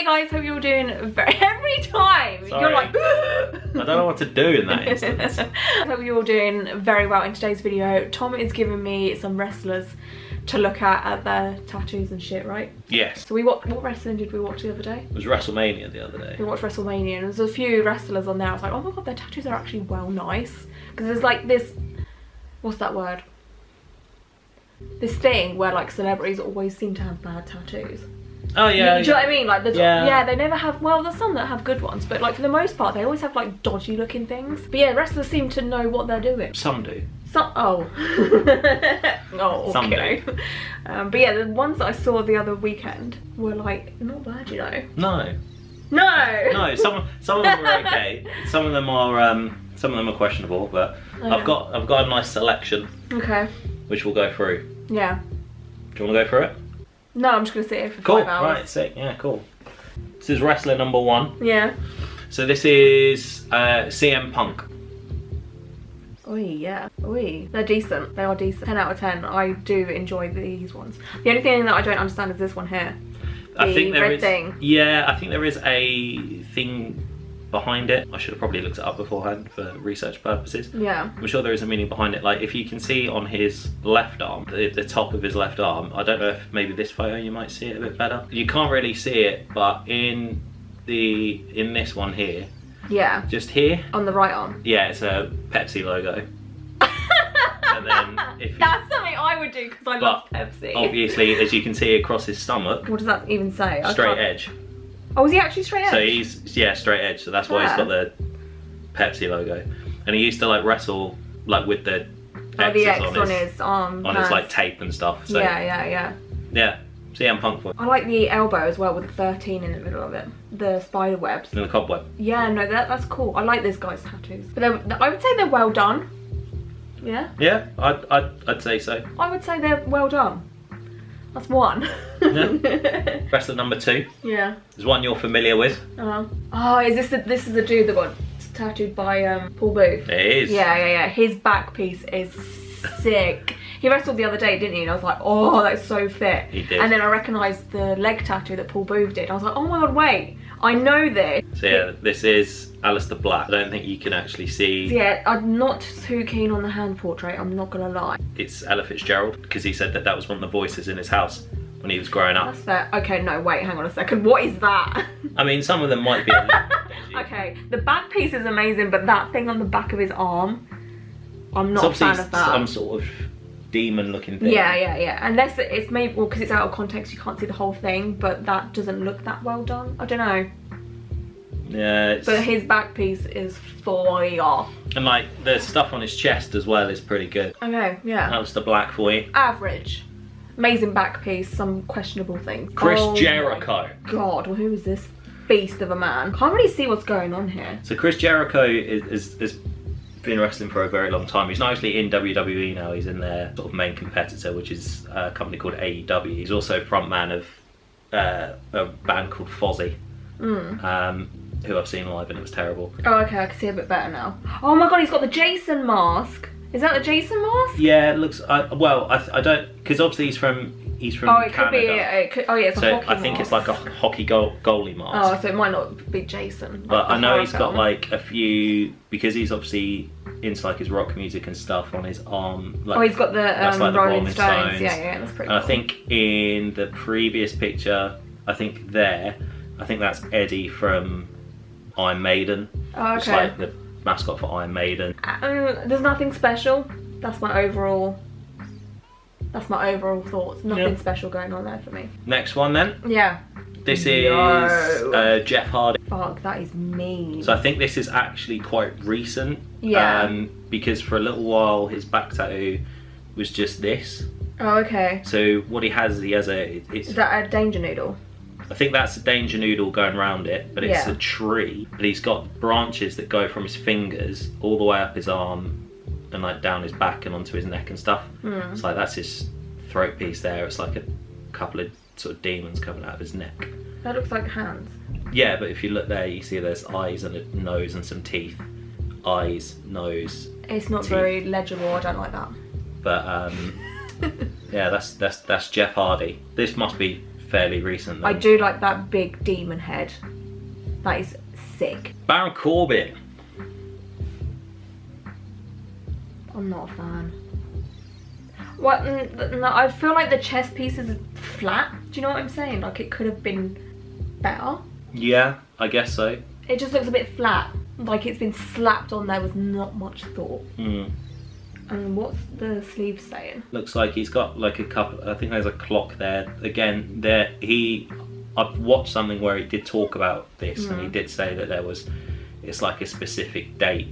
Hey guys, hope you're doing every time. Sorry. You're like I don't know what to do in that instance. Hope you're all doing very well. In today's video, Tom is giving me some wrestlers to look at their tattoos and shit, right? Yes. So what wrestling did we watch the other day? It was WrestleMania the other day. We watched WrestleMania and there's a few wrestlers on there. I was like, oh my god, their tattoos are actually well nice. Because there's like this, what's that word? This thing where like celebrities always seem to have bad tattoos. Oh yeah. Do you know what I mean? Like yeah, they never have. Well, there's some that have good ones, but like for the most part, they always have like dodgy looking things. But yeah, wrestlers seem to know what they're doing. Some do. Some. Oh. Oh. Okay. Some do. But yeah, the ones that I saw the other weekend were like not bad, you know. No. No. No. Some of them are okay. Some of them are questionable, but Yeah. I've got a nice selection. Okay. Which we'll go through. Yeah. Do you want to go through it? No, I'm just gonna sit here for Cool. 5 hours. Right. Sick. Yeah. Cool. This is wrestler number 1. Yeah. So this is CM Punk. Oi, yeah. Oi. They're decent. They are decent. 10 out of 10. I do enjoy these ones. The only thing that I don't understand is this one here. I think there red is. thing. Yeah, I think there is a thing behind it. I should have probably looked it up beforehand for research purposes. Yeah. I'm sure there is a meaning behind it. Like if you can see on his left arm, the top of his left arm, I don't know if maybe this photo you might see it a bit better. You can't really see it, but in this one here, Yeah. just here, On the right arm. yeah, it's a Pepsi logo. And then if you, That's something I would do because I love Pepsi. obviously, as you can see across his stomach, What does that even say? I straight can't- edge. Oh, is he actually straight edge? So he's straight edge. So that's why he's got the Pepsi logo. And he used to like wrestle like with the the X X's on his arm. on his like tape and stuff. So Yeah. CM Punk for I like the elbow as well with the 13 in the middle of it. The spider webs. and the cobweb. Yeah, no, that's cool. I like this guy's tattoos. But I would say they're well done. Yeah? Yeah, I'd say so. I would say they're well done. That's one. Yeah. Wrestler number 2 Yeah. is one you're familiar with. Oh, is this is the dude that got tattooed by Paul Booth? It is. Yeah. His back piece is sick. He wrestled the other day, didn't he? And I was like, oh, that's so fit. He did. And then I recognised the leg tattoo that Paul Booth did. I was like, oh my god, wait, I know this. So yeah, this is Aleister Black. I don't think you can actually see. Yeah, I'm not too keen on the hand portrait, I'm not gonna lie. It's Ella Fitzgerald because he said that was one of the voices in his house when he was growing up. That's fair. Okay, no, wait, hang on a second. What is that? I mean, some of them might be a little bit dodgy. Okay, the back piece is amazing, but that thing on the back of his arm, I'm not a fan of that. Some sort of demon looking thing. Yeah. Unless it's maybe, well, because it's out of context, you can't see the whole thing, but that doesn't look that well done. I don't know. Yeah. But his back piece is fire. And like the stuff on his chest as well is pretty good. Okay, yeah. Aleister Black for you. Average. Amazing back piece, some questionable things. Chris Oh Jericho. my God, well, who is this beast of a man? Can't really see what's going on here. So Chris Jericho is been wrestling for a very long time. He's not actually in WWE now. He's in their sort of main competitor, which is a company called AEW. He's also frontman of a band called Fozzy, who I've seen live and it was terrible. Oh, okay, I can see a bit better now. Oh my God, he's got the Jason mask. Is that the Jason mask? Yeah, it looks. I don't, because obviously he's from Oh, it Canada. could be. Oh yeah, it's a So hockey I think mask. it's like a hockey goalie mask. Oh, so it might not be Jason. But I know he's got like a few, because he's obviously into like his rock music and stuff on his arm. Like, oh, he's got the that's like Rolling Stones. Yeah, that's pretty And cool. I think in the previous picture, I think that's Eddie from Iron Maiden. Oh, It's okay. like the mascot for Iron Maiden. There's nothing special. That's my overall thoughts. Nothing special going on there for me. Next one then. Yeah. This is Jeff Hardy. Fuck, that is mean. So I think this is actually quite recent. Yeah. Because for a little while his back tattoo was just this. Oh, okay. So what he has Is that a danger noodle? I think that's a danger noodle going around it, but it's Yeah. a tree. But he's got branches that go from his fingers all the way up his arm and like down his back and onto his neck and stuff. It's like that's his throat piece there. It's like a couple of sort of demons coming out of his neck. That looks like hands. Yeah, but if you look there, you see there's eyes and a nose and some teeth. Eyes, nose. It's not teeth. very legible. I don't like that. But yeah, that's Jeff Hardy. This must be fairly recent. I do like that big demon head. That is sick. Baron Corbin. I'm not a fan. What? No, I feel like the chest piece is flat. Do you know what I'm saying? Like, it could have been better. Yeah, I guess so. It just looks a bit flat. Like it's been slapped on there with not much thought. And what's the sleeve saying? Looks like he's got like a couple. I think there's a clock there. Again, I've watched something where he did talk about this, and he did say that it's like a specific date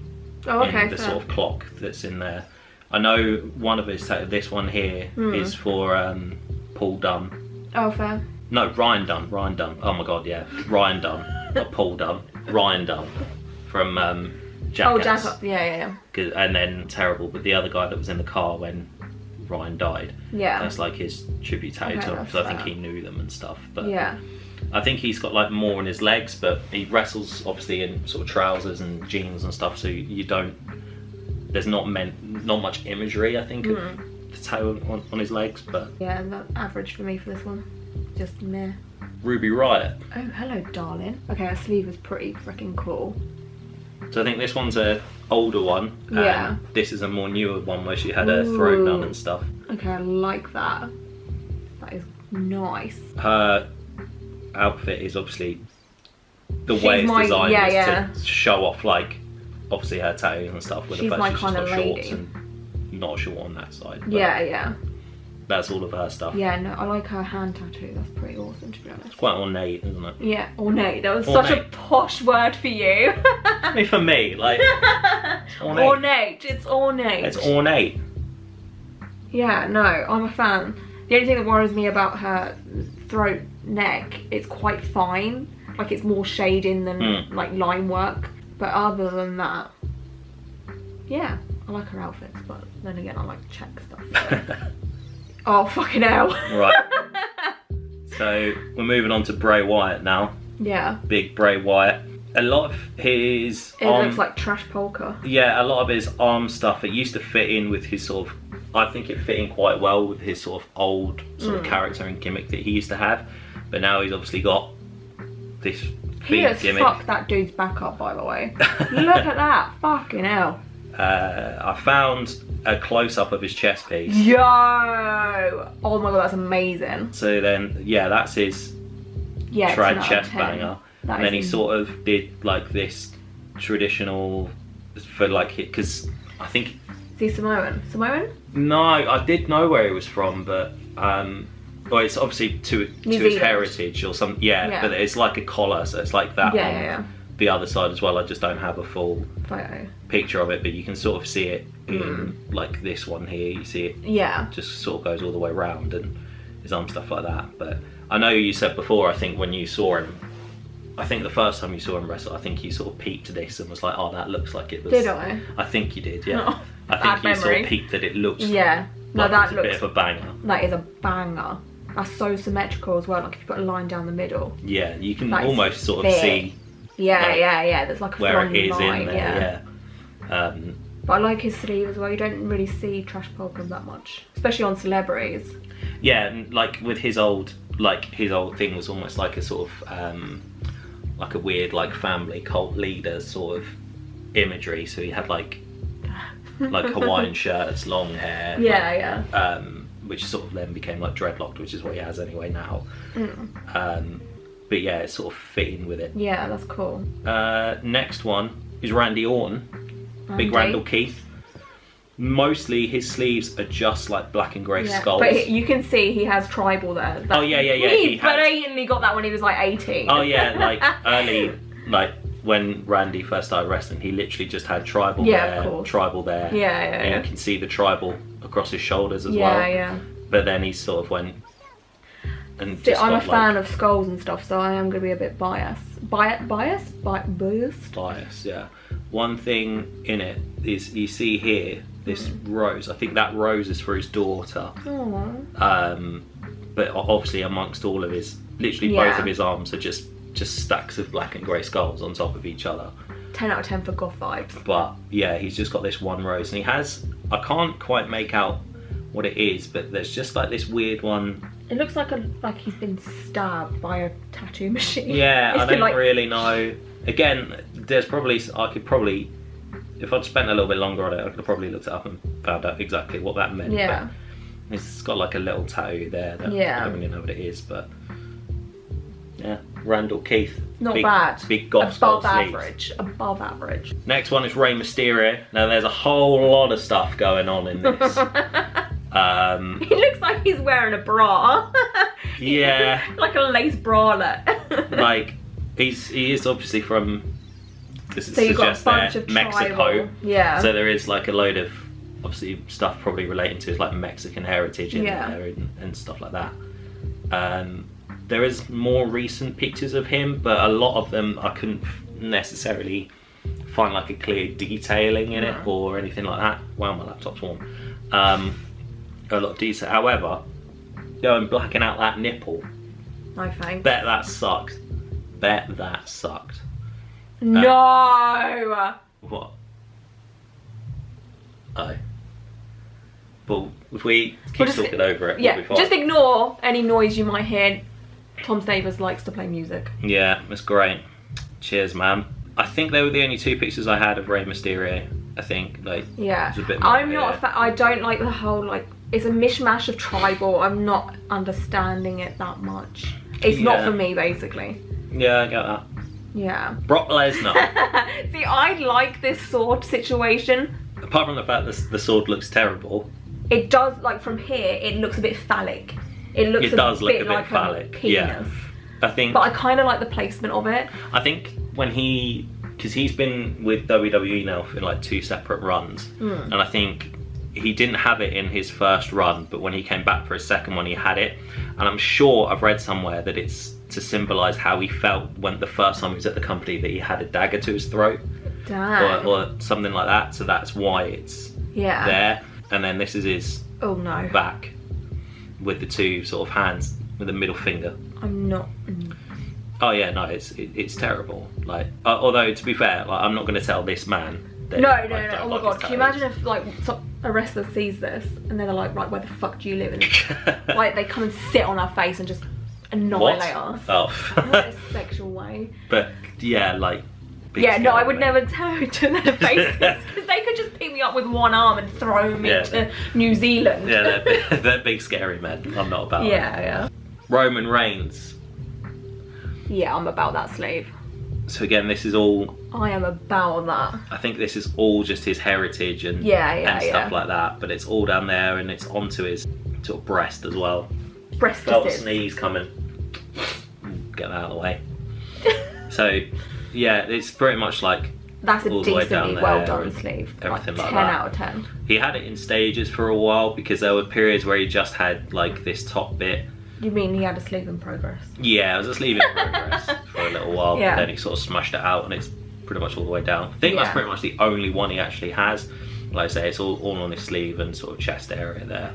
in the sort of clock that's in there. I know one of his, this one here is for Paul Dunn. Oh, fair. No, Ryan Dunn. Oh my god, yeah, Ryan Dunn, not Paul Dunn. Ryan Dunn from Jackass. Oh, Jackass. Yeah. And then terrible, but the other guy that was in the car when Ryan died. Yeah. That's like his tribute to him, because I think he knew them and stuff. But yeah. I think he's got like more on his legs, but he wrestles obviously in sort of trousers and jeans and stuff, so you don't. There's not much imagery, I think, of the toe on his legs, but yeah, that's average for me for this one. Just meh. Ruby Riott. Oh, hello, darling. Okay, her sleeve is pretty freaking cool. So I think this one's a older one. Yeah. This is a more newer one where she had her throat done and stuff. Okay, I like that. That is nice. Her outfit is obviously the way it's designed is to show off, like, obviously her tattoos and stuff. With She's the fact my she's kind just of got lady. shorts and not short on that side. Yeah. That's all of her stuff. Yeah, no, I like her hand tattoo. That's pretty awesome, to be honest. It's quite ornate, isn't it? Yeah, ornate. That was such a posh word for you. I mean, for me, like, it's ornate. Ornate. It's ornate. It's ornate. Yeah, no, I'm a fan. The only thing that worries me about her throat neck, it's quite fine. Like, it's more shading than like line work. But other than that, yeah, I like her outfits. But then again, I like check stuff. So. Oh, fucking hell. Right. So we're moving on to Bray Wyatt now. Yeah. Big Bray Wyatt. A lot of his looks like trash polka. Yeah, a lot of his arm stuff, it used to fit in with his sort of, I think it fit in quite well with his sort of old sort of character and gimmick that he used to have. But now he's obviously got this He has gimmick. fucked that dude's back up, by the way. Look at that. Fucking hell. I found a close-up of his chest piece. Yo! Oh my god, that's amazing. So then, yeah, that's his trad chest banger. And then he sort of did like this traditional for like it, because I think. Is he Samoan? No, I did know where he was from, but well, it's obviously to his heritage or something. Yeah, but it's like a collar, so it's like that. Yeah. The other side as well. I just don't have a full photo picture of it, but you can sort of see it in like this one here. You see it. Yeah. Just sort of goes all the way around and his arm stuff like that. But I know you said before, I think when you saw him, I think the first time you saw him wrestle, I think you sort of peeped this and was like, oh, that looks like it was. Did I? I think you did, yeah. Oh, I think you sort of peeped that it looks no, like that looks a bit of a banger. That is a banger. That's so symmetrical as well, like if you put a line down the middle. Yeah, you can almost sort of see. Yeah. There's like a where it is line, in there, yeah. But I like his sleeve as well. You don't really see trash polka that much, especially on celebrities. Yeah, and like with his old thing was almost like a sort of like a weird like family cult leader sort of imagery. So he had like Hawaiian shirts, long hair. Yeah. Which sort of then became like dreadlocked, which is what he has anyway now. But yeah, it's sort of fitting with it. Yeah, that's cool. Next one is Randy Orton. Big Randall Keith. Mostly his sleeves are just like black and grey skulls. But you can see he has tribal there. Yeah. He blatantly got that when he was like 18. Oh yeah, like early, like when Randy first started wrestling, he literally just had tribal there, tribal there. Yeah. And you can see the tribal across his shoulders as well. Yeah. But then he sort of went and just I'm a fan of skulls and stuff, so I am going to be a bit biased. Biased, yeah. One thing in it is you see here this rose. I think that rose is for his daughter. Aww. But obviously amongst all of his, literally both of his arms are just stacks of black and grey skulls on top of each other. 10 out of 10 for goth vibes. But yeah, he's just got this one rose, and he has, I can't quite make out what it is, but there's just like this weird one It looks like he's been stabbed by a tattoo machine. Yeah, It's I been, don't really know. Again, I could probably, if I'd spent a little bit longer on it, I could have probably looked it up and found out exactly what that meant. Yeah. But it's got like a little tattoo there that I don't really know what it is, but yeah, Randall Keith. Not bad. Big goth above sleeves. average. Above average. Next one is Rey Mysterio. Now there's a whole lot of stuff going on in this. He looks like he's wearing a bra. Yeah. Like a lace bralette. Like he is obviously from. So you've got a bunch of Mexico. tribal. Yeah. So there is like a load of obviously stuff probably relating to his like Mexican heritage in there and stuff like that. There is more recent pictures of him, but a lot of them I couldn't necessarily find like a clear detailing in it or anything like that. Wow, my laptop's warm. A lot of detail. However, going blacking out that nipple. No thanks. Bet that sucked. Bet that sucked. No. What? Oh. Well, if we keep talking over it, yeah, we'll be fine. just ignore any noise you might hear. Tom Stavers likes to play music. Yeah, that's great. Cheers, man. I think they were the only two pictures I had of Rey Mysterio. I think, like, yeah. a bit more I'm not a fan. I don't like the whole, like, it's a mishmash of tribal. I'm not understanding it that much. It's not for me, basically. Yeah, I get that. Yeah. Brock Lesnar. See, I like this sword situation. Apart from the fact that the sword looks terrible. It does, like, from here, it looks a bit phallic. It looks does look a bit like phallic. A penis. Yeah. I think. But I kind of like the placement of it. I think when because he's been with WWE now for like 2 separate runs, and I think he didn't have it in his first run, but when he came back for his second one, he had it. And I'm sure I've read somewhere that it's to symbolise how he felt when the first time he was at the company, that he had a dagger to his throat. Damn. Or something like that. So that's why it's there. And then this is his back with the 2 sort of hands with the middle finger. I'm not. Oh yeah, no, it's terrible. Like, although to be fair, like, I'm not going to tell this man. That No. I Oh my god, can you imagine if like a wrestler sees this and they're like, right, where the fuck do you live? And like they come and sit on our face and just annihilate us. Oh. Not in a sexual way. But yeah, like. Yeah, no, I would never tell to their faces because they could just pick me up with one arm and throw me to New Zealand. Yeah, they're big scary men. I'm not about it. Yeah. Roman Reigns. Yeah, I'm about that slave. So again, this is all. I am about that. I think this is all just his heritage and stuff like that. But it's all down there and it's onto his sort of breast as well. Breast Felt a sneeze coming. Get that out of the way. So yeah, it's pretty much like. That's a all the way down decently there well done and sleeve. everything like 10 that. out of 10. He had it in stages for a while because there were periods where he just had like this top bit. You mean he had a sleeve in progress? Yeah, it was a sleeve in progress for a little while, but then he sort of smashed it out and it's pretty much all the way down. I think that's pretty much the only one he actually has. Like I say, it's all on his sleeve and sort of chest area there.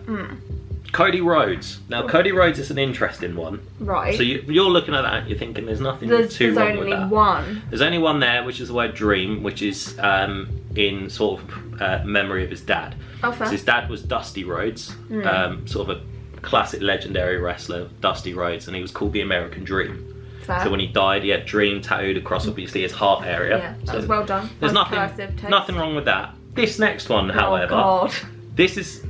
Cody Rhodes. Now, Cody Rhodes is an interesting one. Right. So you're looking at that and you're thinking there's nothing too wrong with that. There's only one. There's only one there, which is the word dream, which is in sort of memory of his dad. Oh, fair. So his dad was Dusty Rhodes, sort of a classic legendary wrestler, Dusty Rhodes, and he was called the American Dream. Fair. So when he died, he had Dream tattooed across obviously his heart area. Yeah, that was well done. There's nothing wrong with that. This next one, however, this is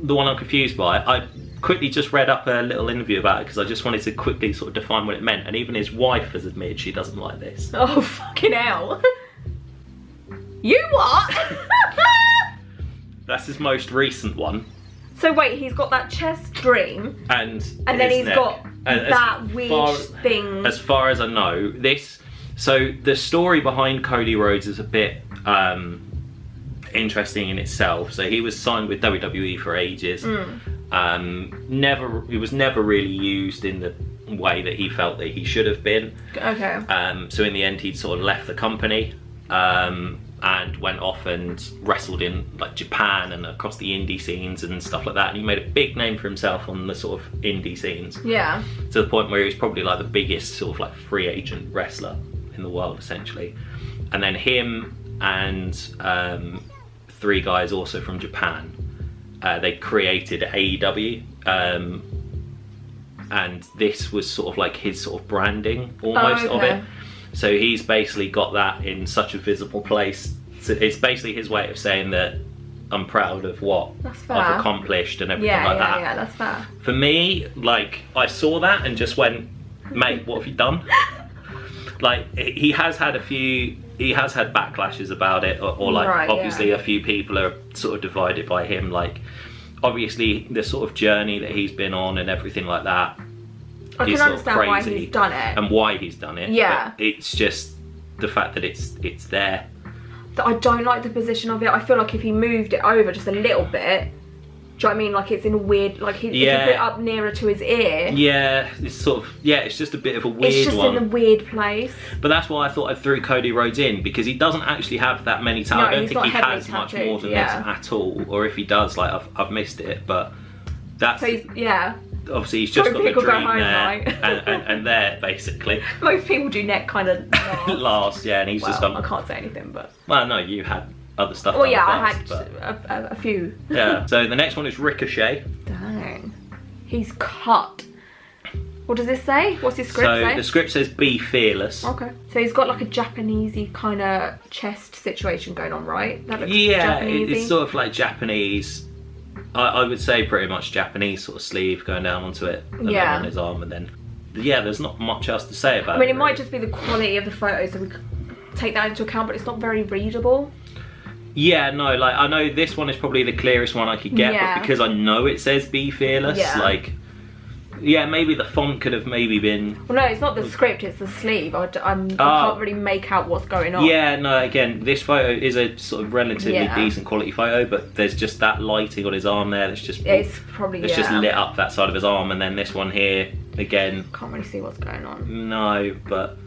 the one I'm confused by. I quickly just read up a little interview about it because I just wanted to quickly sort of define what it meant, and even his wife has admitted she doesn't like this. Oh, fucking hell. You what? That's his most recent one. So wait, he's got that chest dream, and then he's neck. got And that weird thing. As far as I know, so the story behind Cody Rhodes is a bit interesting in itself. So he was signed with WWE for ages. He was never really used in the way that he felt that he should have been. Okay. So in the end, he'd sort of left the company. And went off and wrestled in like Japan and across the indie scenes and stuff like that, and he made a big name for himself on the sort of indie scenes. Yeah. To the point where he was probably like the biggest sort of like free agent wrestler in the world essentially. And then him and 3 guys also from Japan, they created AEW. and this was sort of like his sort of branding almost of okay. it. So he's basically got that in such a visible place. So it's basically his way of saying that I'm proud of what I've accomplished and everything like that. Yeah, that's fair. For me, like, I saw that and just went, mate, what have you done? Like, he has had backlashes about it, or like, right, obviously a few people are sort of divided by him, like, obviously the sort of journey that he's been on and everything like that. I can understand why he's done it. And why he's done it. Yeah. But it's just the fact that it's there. I don't like the position of it. I feel like if he moved it over just a little bit, do you know what I mean? Like, it's in a weird, like, if you put it up nearer to his ear. Yeah, it's sort of, it's just a bit of a weird one. It's just in a weird place. But that's why I thought I threw Cody Rhodes in, because he doesn't actually have that many tattoos. No, I don't think he has tattooed, much more than this at all. Or if he does, like, I've missed it. But that's, so obviously he's just got the people dream go home, there right? and there, basically. Most people do neck kind of last, and he's just gone. I can't say anything, but... Well, no, you had other stuff. Well, yeah, I first, had a few. Yeah, so the next one is Ricochet. Dang. He's cut. What does this say? What's his script say? So the script says be fearless. Okay. So he's got like a Japanesey kind of chest situation going on, right? That looks Japanesey. It's sort of like Japanese. I would say pretty much Japanese sort of sleeve going down onto it, and then on his arm, and then there's not much else to say about it. I mean, it might just be the quality of the photo, so we could take that into account, but it's not very readable. Yeah, no, like, I know this one is probably the clearest one I could get, but because I know it says be fearless, like, maybe the font could have maybe been... Well, no, it's not the script, it's the sleeve. I can't really make out what's going on. Yeah, no, again, this photo is a sort of relatively decent quality photo, but there's just that lighting on his arm there that's just... It's probably, it's just lit up that side of his arm, and then this one here, again... Can't really see what's going on. No, but...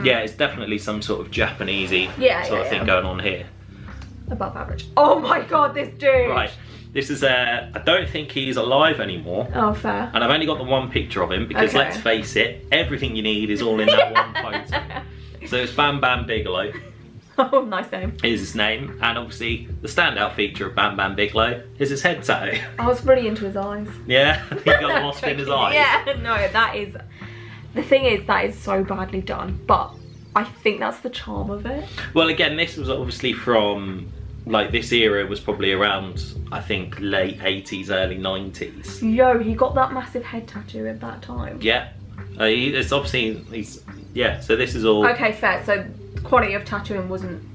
Yeah, it's definitely some sort of Japanesey sort of thing going on here. Above average. Oh my god, this dude! Right, this is I don't think he's alive anymore. Oh, fair. And I've only got the one picture of him because let's face it, everything you need is all in that one photo. So it's Bam Bigelow. Oh, nice name. Is his name, and obviously the standout feature of Bam Bigelow is his head tattoo. I was really into his eyes. Yeah, he got lost in his eyes. Yeah, no, that is... The thing is, that is so badly done, but I think that's the charm of it. Well, again, this was obviously from, like, this era was probably around, I think, late 80s, early 90s. Yo, he got that massive head tattoo at that time. Yeah. It's obviously, so this is all... Okay, fair. So, the quality of tattooing wasn't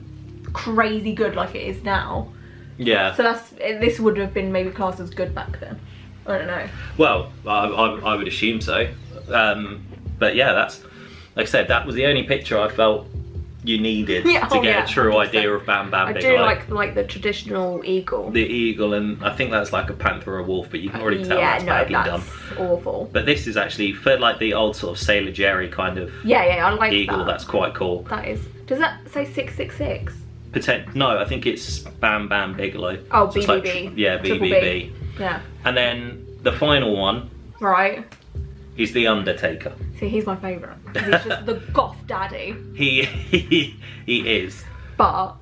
crazy good like it is now. Yeah. So this would have been maybe classed as good back then. I don't know. Well, I would assume so. But yeah, that's, like I said, that was the only picture I felt you needed to get a true 100%. Idea of Bam Bigelow. I do like the traditional eagle. The eagle, and I think that's like a panther or a wolf, but you can already tell that's badly done. Awful. But this is actually for like the old sort of Sailor Jerry kind of I like eagle. That. That's quite cool. That is. Does that say 666? No, I think it's Bam Bigelow. Oh, so BBB. Like, yeah, BBB. Yeah. And then the final one. Right. He's the Undertaker. See, he's my favourite. He's just the goth daddy. He is. But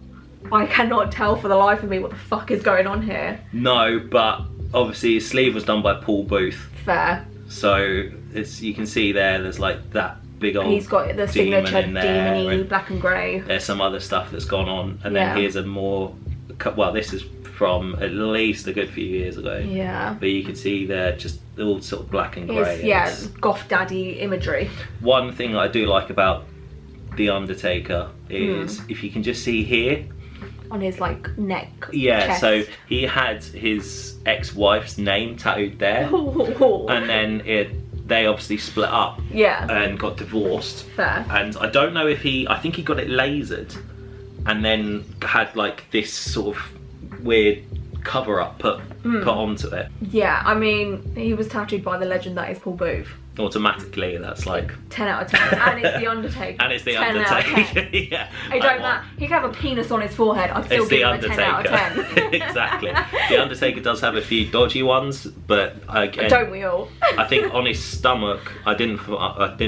I cannot tell for the life of me what the fuck is going on here. No, but obviously his sleeve was done by Paul Booth. Fair. So you can see there's like that big old He's got the signature in there, demon-y, black and grey. There's some other stuff that's gone on, and then here's a more, well, this is from at least a good few years ago. Yeah. But you can see they're just all sort of black and grey. Yeah, goth daddy imagery. One thing I do like about the Undertaker is if you can just see here on his like neck. Yeah, chest. so he had his ex-wife's name tattooed there, and then they obviously split up. Yeah. And got divorced. Fair. And I don't know if I think he got it lasered, and then had like this sort of weird cover up put onto it. Yeah, I mean, he was tattooed by the legend that is Paul Booth. Automatically, that's like 10 out of 10. And it's the Undertaker. And it's the 10 Undertaker. Yeah. I don't know. He could have a penis on his forehead. I'd still give him a 10 out of 10. Exactly. The Undertaker does have a few dodgy ones, but again, don't we all? I think on his stomach, I didn't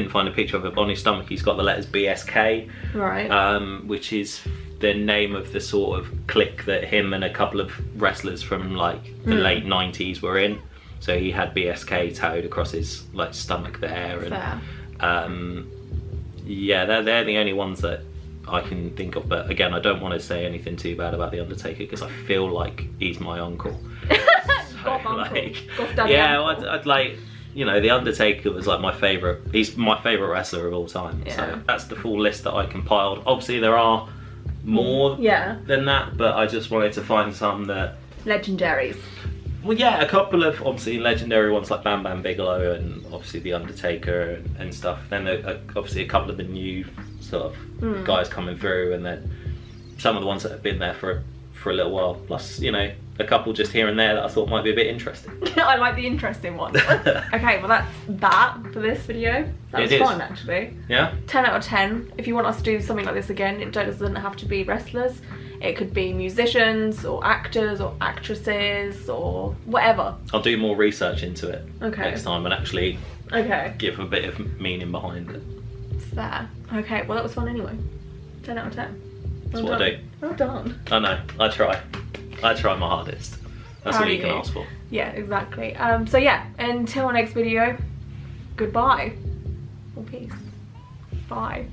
find a picture of it. But on his stomach, he's got the letters BSK, right? Which is the name of the sort of clique that him and a couple of wrestlers from like the late 90s were in. So he had BSK tattooed across his like stomach there, and Fair. yeah, they're the only ones that I can think of. But again, I don't want to say anything too bad about the Undertaker because I feel like he's my uncle. Goth uncle. Like, Goth daddy yeah, uncle. I'd like, you know, the Undertaker was like my favourite. He's my favourite wrestler of all time. Yeah. So that's the full list that I compiled. Obviously, there are more Yeah. than that, but I just wanted to find some that. Legendaries. Well, yeah, a couple of obviously legendary ones like Bam Bigelow and obviously the Undertaker and stuff. Then obviously a couple of the new sort of guys coming through, and then some of the ones that have been there for a little while. Plus, you know, a couple just here and there that I thought might be a bit interesting. I like the interesting ones. Okay, well that's that for this video. That was fun actually. Yeah? 10 out of 10. If you want us to do something like this again, it doesn't have to be wrestlers. It could be musicians or actors or actresses or whatever. I'll do more research into it next time and actually give a bit of meaning behind it. It's fair. Okay, well that was fun anyway. 10 out of 10. That's what I do. Well done. I know, I try my hardest. That's all you can ask for. Yeah, exactly. So yeah, until our next video, goodbye. Or peace. Bye.